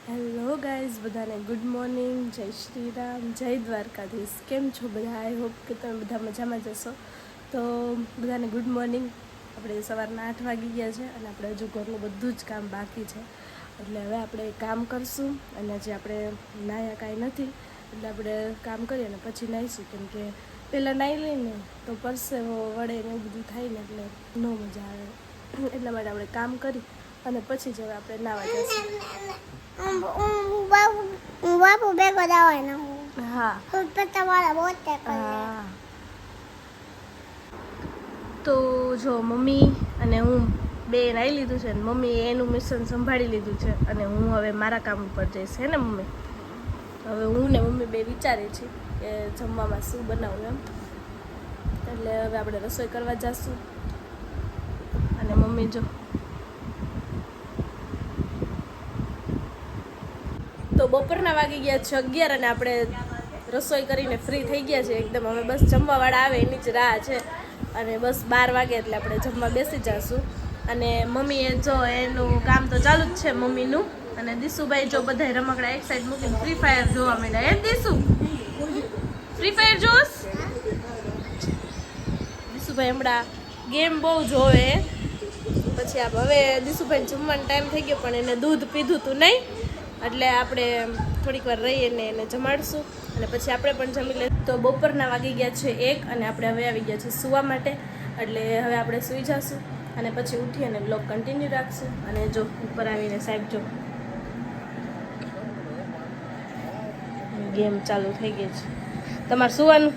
Hello guys, બધાને good morning, જય શ્રી રામ, જય દ્વારકાધીશ. કેમ છો બધા? આઈ હોપ કે તમે બધા મજામાં જશો. તો બધાને ગુડ મોર્નિંગ. આપણે સવારના 8 વાગી ગયા છે અને આપણે હજુ ઘરનું બધું જ કામ બાકી છે. એટલે હવે આપણે કામ કરશું અને જે આપણે નાહ્યા કાંઈ નથી, એટલે આપણે કામ કરીએ અને પછી નાહીશું. કેમ કે પહેલાં નાહી લઈને તો પરસેવો વળે ને એવું બધું થાય ને એટલે ન મજા આવે. એટલા માટે આપણે કામ કરી અને પછી જ હવે આપણે નાહવા જઈશું. બાપુ ભેગો જવાના. હા તમારા બોતે હા. તો જો મમ્મી અને હું બે નાહી લીધું છે, અને મમ્મીએ એનું મિશન સંભાળી લીધું છે, અને હું હવે મારા કામ ઉપર જઈશ. હે ને મમ્મી? હવે હું ને મમ્મી બે વિચારીએ છીએ કે જમવામાં શું બનાવું એમ. એટલે હવે આપણે રસોઈ કરવા જઈશું. અને મમ્મી જો તો બપોરના વાગી ગયા છે 11 અને આપણે રસોઈ કરીને ફ્રી થઈ ગયા છે એકદમ. હવે બસ જમવાવાળા આવે એની જ રાહ છે, અને બસ 12 વાગે એટલે આપણે જમવા બેસી જઈશું. અને મમ્મીએ જો એનું કામ તો ચાલુ જ છે મમ્મીનું. અને દીશુભાઈ જો બધા રમકડા એક સાઈડ મૂકીને ફ્રી ફાયર જોવા માંડ્યા. દીશુ ફ્રી ફાયર જોસ? દીશુભાઈ હમણાં ગેમ બહુ જોવે. પછી હવે દીશુભાઈ જમવાનો ટાઈમ થઈ ગયો, પણ એને દૂધ પીધું હતું નહીં, એટલે આપણે થોડીક વાર રહીને એને જમાડશું અને પછી આપણે પણ જમી લઈએ. તો બપોરના વાગી ગયા છે 1 અને આપણે હવે આવી ગયા છીએ સૂવા માટે. એટલે હવે આપણે સૂઈ જઈશું અને પછી ઉઠી અને બ્લોગ કન્ટિન્યુ રાખશું. અને જો ઉપર આવીને સાહેબ જો ગેમ ચાલુ થઈ ગઈ છે. તમારે સૂવાનું?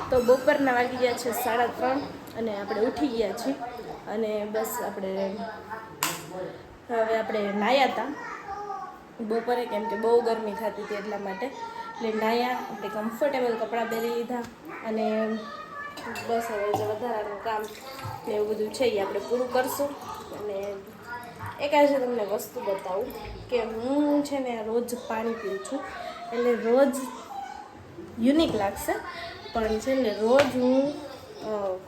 તો બપોરના વાગી ગયા છે 3:30 અને આપણે ઉઠી ગયા છીએ. અને બસ આપણે નાહ્યા હતા બપોરે, કેમ કે બહુ ગરમી થતી હતી એટલા માટે. એટલે નાહ્યા, આપણે કમ્ફર્ટેબલ કપડાં પહેરી લીધા અને બસ હવે જે વધારાનું કામ ને એવું બધું છે એ આપણે પૂરું કરશું. અને એક આજે તમને વસ્તુ બતાવું કે હું છે ને રોજ પાણી પીઉં છું. એટલે રોજ યુનિક લાગશે, પણ છે ને રોજ હું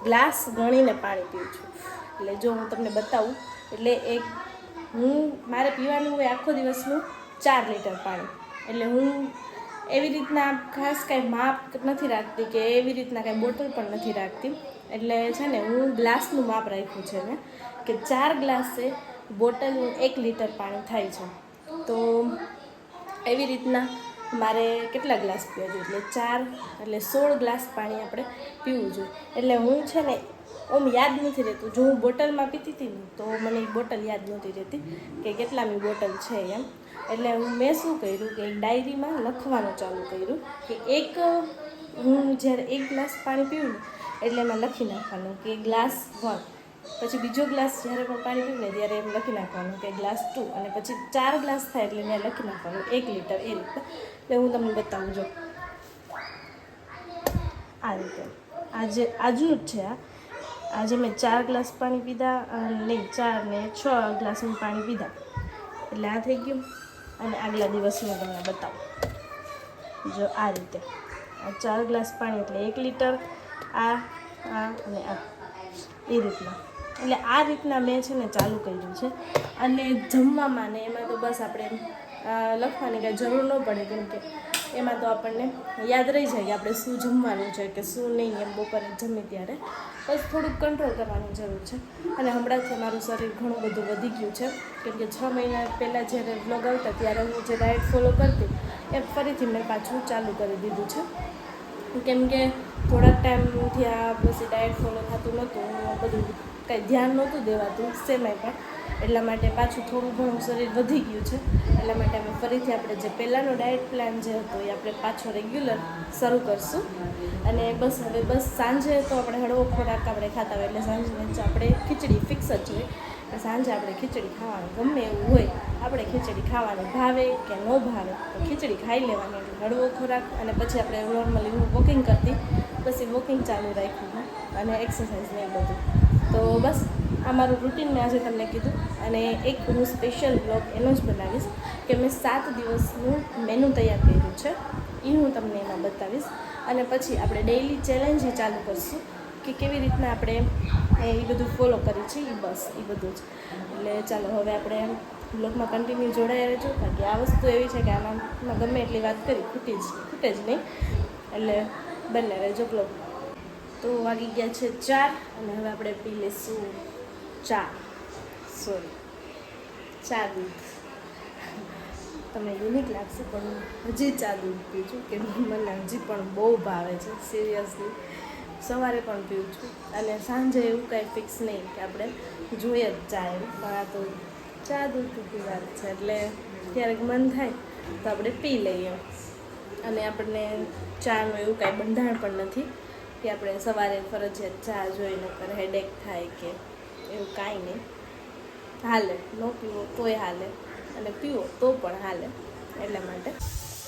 ગ્લાસ ગણીને પાણી પીઉં છું. એટલે જો હું તમને બતાવું, એટલે મારે પીવાનું હોય આખો દિવસનું 4 લીટર પાણી. એટલે હું એવી રીતના ખાસ કાંઈ માપ નથી રાખતી કે એવી રીતના કાંઈ બોટલ પણ નથી રાખતી. એટલે છે ને હું ગ્લાસનું માપ રાખ્યું છે મેં કે 4 ગ્લાસે બોટલનું 1 લીટર પાણી થાય છે. તો એવી રીતના મારે કેટલા ગ્લાસ પીવા જોઈએ? એટલે 4 એટલે 16 ગ્લાસ પાણી આપણે પીવું જોઈએ. એટલે હું છે ને યાદ નથી રહેતું. જો હું બોટલમાં પીતી હતી ને તો મને એ બોટલ યાદ નહોતી રહેતી કે કેટલામી બોટલ છે એમ. એટલે મેં શું કર્યું કે એક ડાયરીમાં લખવાનું ચાલુ કર્યું કે હું જ્યારે 1 ગ્લાસ પાણી પીવું ને એટલે એમાં લખી નાખવાનું કે ગ્લાસ 1. પછી બીજો ગ્લાસ જ્યારે પણ પાણી પીવું ને ત્યારે એમ લખી નાખવાનું કે ગ્લાસ 2. અને પછી 4 ગ્લાસ થાય એટલે મેં લખી નાખવાનું 1 લીટર, એ રીતે. એટલે હું તમને બતાવું જો આ રીતે. આજનું જ છે આજે મેં 4 ગ્લાસ પાણી પીધા, નહીં 4 ને 6 ગ્લાસ હું પાણી પીધા. એટલે આ થઈ ગયું. અને આગલા દિવસનું તમને બતાવું જો આ રીતે. આ 4 ગ્લાસ પાણી એટલે 1 લીટર. આ અને આ એ રીતના. એટલે આ રીતના મેં છે ને ચાલુ કર્યું છે. અને જમવામાં ને એમાં તો બસ આપણે લખવાની કાંઈ જરૂર ન પડે, કેમ કે એમાં તો આપણને યાદ રહી જાય કે આપણે શું જમવાનું છે કે શું નહીં એમ. બપોરે જમીએ ત્યારે બસ થોડુંક કંટ્રોલ કરવાની જરૂર છે. અને હમણાંથી મારું શરીર ઘણું બધું વધી ગયું છે, કેમ કે 6 મહિના પહેલાં જ્યારે વ્લોગ આવતા ત્યારે હું જે ડાયટ ફોલો કરતી એ ફરીથી મેં પાછું ચાલુ કરી દીધું છે. કેમ કે થોડાક ટાઈમથી આ પછી ડાયટ ફોલો થતું નહોતું, બધું કાંઈ ધ્યાન નહોતું દેવાતું શેમાંય પણ. એટલા માટે પાછું થોડું ઘણું શરીર વધી ગયું છે. એટલા માટે અમે ફરીથી આપણે જે પહેલાંનો ડાયટ પ્લાન જે હતો એ આપણે પાછો રેગ્યુલર શરૂ કરશું. અને હવે સાંજે તો આપણે હળવો ખોરાક આપણે ખાતા હોય, એટલે સાંજે આપણે ખીચડી ફિક્સ જ હોય. સાંજે આપણે ખીચડી ખાવાનું, ગમે એવું હોય આપણે ખીચડી ખાવાની, ભાવે કે ન ભાવે તો ખીચડી ખાઈ લેવાની. એટલે હળવો ખોરાક. અને પછી આપણે નોર્મલી હું વોકિંગ કરતી, પછી વોકિંગ ચાલુ રાખ્યું અને એક્સરસાઇઝ નહીં બધું. તો બસ આ મારું રૂટીન મેં આજે તમને કીધું. અને એક હું સ્પેશિયલ બ્લોગ એનો જ બનાવીશ કે મેં 7 દિવસનું મેનુ તૈયાર કર્યું છે, એ હું તમને એમાં બતાવીશ. અને પછી આપણે ડેઇલી ચેલેન્જ ચાલુ કરીશું કે કેવી રીતના આપણે એ બધું ફોલો કરીએ છીએ. બસ એ બધું જ. એટલે ચાલો હવે આપણે બ્લોગમાં કન્ટિન્યુ જોડાયા રહેજો. કારણ કે આ વસ્તુ એવી છે કે આમાં ગમે એટલી વાત કરી ખૂટે જ નહીં, એટલે બંને રહેજો બ્લોગ. તો વાગી ગયા છે 4 અને હવે આપણે પી લઈશું ચા દૂધ. તમને યુનિક લાગશે પણ હજી ચા દૂધ પીઉં છું, કે મને હજી પણ બહુ ભાવે છે સિરિયસલી. સવારે પણ પીઉં છું અને સાંજે એવું કાંઈ ફિક્સ નહીં કે આપણે જોઈએ જ ચા એમ, પણ આ તો ચા દૂધ પીવા છે એટલે ક્યારેક મન થાય તો આપણે પી લઈએ. અને આપણને ચાનું એવું કાંઈ બંધાણ પણ નથી કે આપણે સવારે ફરજિયાત ચા જોઈને પર હેડેક થાય કે એવું કાંઈ નહીં. હાલે, ન પીવો તોય હાલે અને પીવો તો પણ હાલે. એટલા માટે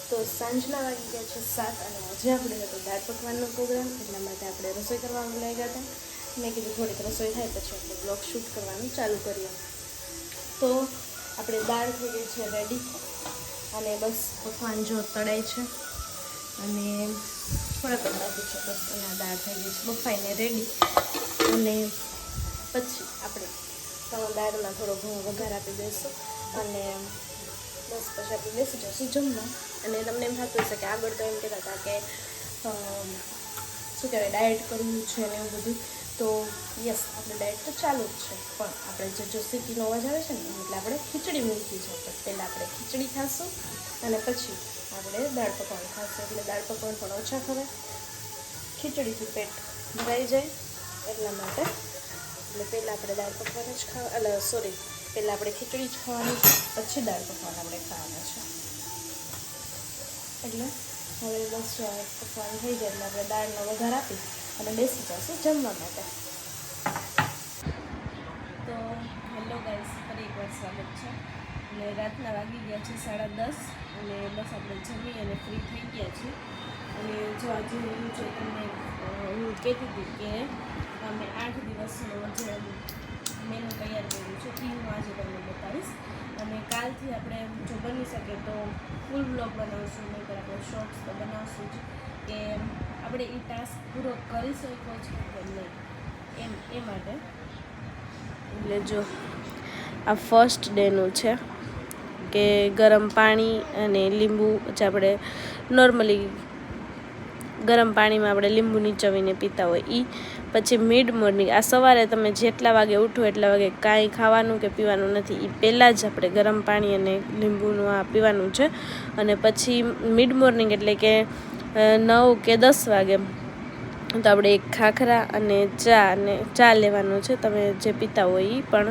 તો સાંજના વાગી ગયા છે 7 અને આજે આપણે હતો દાળ પકવાનનો પ્રોગ્રામ, એટલા માટે આપણે રસોઈ કરવાનું લાગ્યા હતા. મેં કીધું થોડીક રસોઈ થાય પછી આપણે બ્લોગ શૂટ કરવાનું ચાલુ કરીએ. તો આપણે દાળ થઈ ગઈ છે રેડી અને બસ પકવાન જો તળાય છે અને થોડાક જ બાકી છે બસ. અને દાળ થઈ ગઈ છે બફાઈને રેડી અને પછી આપણે દાળમાં થોડો ઘણો વઘાર આપી દઈશું અને બસ પછી આપણે બેસી જઈશું જમવા. અને તમને એમ થતું હશે કે આગળ તો એમ કહેતા હતા કે શું કહેવાય ડાયટ કરવું છે ને એવું બધું, તો યસ આપણે ડાયટ તો ચાલુ જ છે, પણ આપણે જો સીટીનો અવાજ આવે છે ને એટલે આપણે ખીચડી મૂકી છે. તો પહેલાં આપણે ખીચડી ખાશું અને પછી આપણે દાળ પકવાન ખાશું. એટલે દાળ પકવાન પણ ઓછા ખવાય, ખીચડીથી પેટ ભરાઈ જાય એટલા માટે. એટલે પહેલાં આપણે દાળ પકવાન જ પહેલાં આપણે ખીચડી જ ખાવાની છે, પછી દાળ પકવાન આપણે ખાવાના છે. એટલે હવે બસ પકવાન થઈ જાય એટલે આપણે દાળનો વઘાર આપી અને બેસી જઈશું જમવા માટે. તો હેલો ગાઈસ, ફરી એકવાર સ્વાગત છે. અને રાતના વાગી ગયા છે 10:30 અને બસ આપણે જમી અને ફ્રી થઈ ગયા છીએ. અને જો આજે એવું છે તમને હું કહેતી હતી કે અમે 8 દિવસનો જે મેનુ તૈયાર કર્યું છે એ હું આજે તમને બતાવીશ. અને કાલથી આપણે જો બની શકે તો ફૂલ બ્લોગ બનાવશું, નહીંતર આપણે શોર્ટ્સ તો બનાવશું જ, કે આપણે એ ટાસ્ક પૂરો કરી શકો છો કે નહીં એ માટે. એટલે જો આ ફર્સ્ટ ડેનું છે કે ગરમ પાણી અને લીંબુ જે આપણે નોર્મલી ગરમ પાણીમાં આપણે લીંબુ નીચવીને પીતા હોય એ. પછી મિડ મોર્નિંગ આ સવારે તમે જેટલા વાગે ઉઠો એટલા વાગે કાંઈ ખાવાનું કે પીવાનું નથી, એ પહેલાં જ આપણે ગરમ પાણી અને લીંબુનું આ પીવાનું છે. અને પછી મિડ મોર્નિંગ એટલે કે 9 કે 10 વાગે તો આપણે એક ખાખરા અને ચા લેવાનું છે. તમે જે પીતા હોય એ, પણ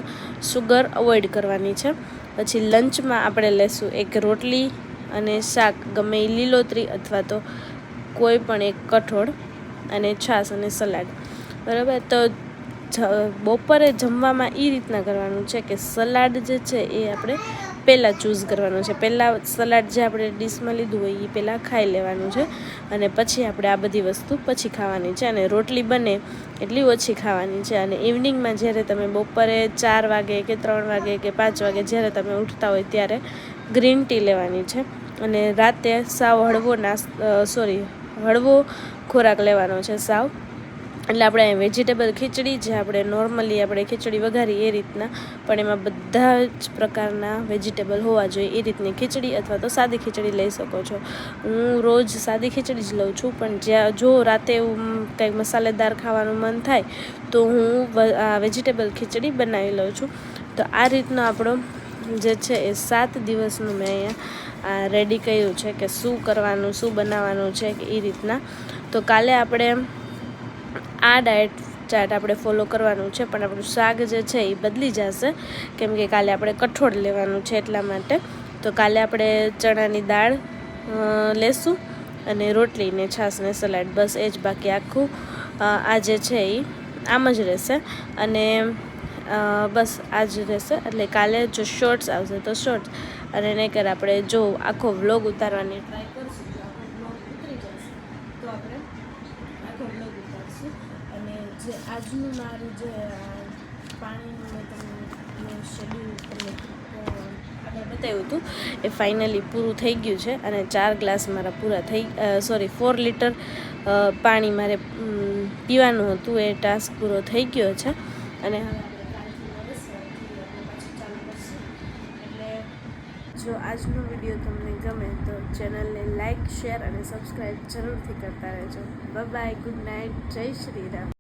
સુગર અવોઇડ કરવાની છે. પછી લંચમાં આપણે લેશું એક રોટલી અને શાક, ગમે એ લીલોતરી અથવા તો કોઈ પણ એક કઠોળ અને છાશ અને સલાડ, બરાબર. તો બપોરે જમવામાં એ રીતના કરવાનું છે કે સલાડ જે છે એ આપણે પહેલાં ચૂઝ કરવાનું છે. પહેલાં સલાડ જે આપણે ડીશમાં લીધું હોય એ પહેલાં ખાઈ લેવાનું છે અને પછી આપણે આ બધી વસ્તુ પછી ખાવાની છે. અને રોટલી બને એટલી ઓછી ખાવાની છે. અને ઇવનિંગમાં જ્યારે તમે બપોરે 4 વાગે કે 3 વાગે કે 5 વાગે જ્યારે તમે ઉઠતા હોય ત્યારે ગ્રીન ટી લેવાની છે. અને રાતે સાવ હળવો ખોરાક લેવાનો છે સાવ. એટલે આપણે વેજીટેબલ ખીચડી જે આપણે નોર્મલી આપણે ખીચડી વઘારી એ રીતના, પણ એમાં બધા જ પ્રકારના વેજીટેબલ હોવા જોઈએ એ રીતની ખીચડી, અથવા તો સાદી ખીચડી લઈ શકો છો. હું રોજ સાદી ખીચડી જ લઉં છું, પણ જો રાતે એવું કંઈક મસાલેદાર ખાવાનું મન થાય તો હું વેજીટેબલ ખીચડી બનાવી લઉં છું. તો આ રીતનો આપણો જે છે એ 7 દિવસનું મેં અહીંયા રેડી કર્યું છે કે શું કરવાનું, શું બનાવવાનું છે કે એ રીતના. તો કાલે આપણે આ ડાયટ ચાર્ટ આપણે ફોલો કરવાનું છે, પણ આપણું શાક જે છે એ બદલી જશે, કેમ કે કાલે આપણે કઠોળ લેવાનું છે એટલા માટે. તો કાલે આપણે ચણાની દાળ લેશું અને રોટલી ને છાશ ને સલાડ, બસ એ જ. બાકી આખું આ જે છે એ આમ જ રહેશે અને બસ આ જ રહેશે. એટલે કાલે જો શોર્ટ્સ આવશે તો શોર્ટ્સ, અને નહીંતર આપણે જો આખો વ્લોગ ઉતારવાની ટ્રાય કરશું. જો આખો વ્લોગ ઉતરી જશે તો આપણે આખો વ્લોગ ઉતારશું. અને જે આજનું મારું જે પાણીનું તમને શેડ્યુલ તમને આગળ બતાવ્યું હતું એ ફાઇનલી પૂરું થઈ ગયું છે. અને 4 ગ્લાસ મારા પૂરા 4 લીટર પાણી મારે પીવાનું હતું, એ ટાસ્ક પૂરો થઈ ગયો છે. અને હવે આપણે કાલથી નવેસરથી આપણે પાછું ચાલુ કરશું. એટલે જો આજનો વિડીયો તમને ગમે તો ચેનલને લાઇક શેર અને સબસ્ક્રાઈબ જરૂરથી કરતા રહેજો. બાય, ગુડ નાઇટ, જય શ્રી રામ.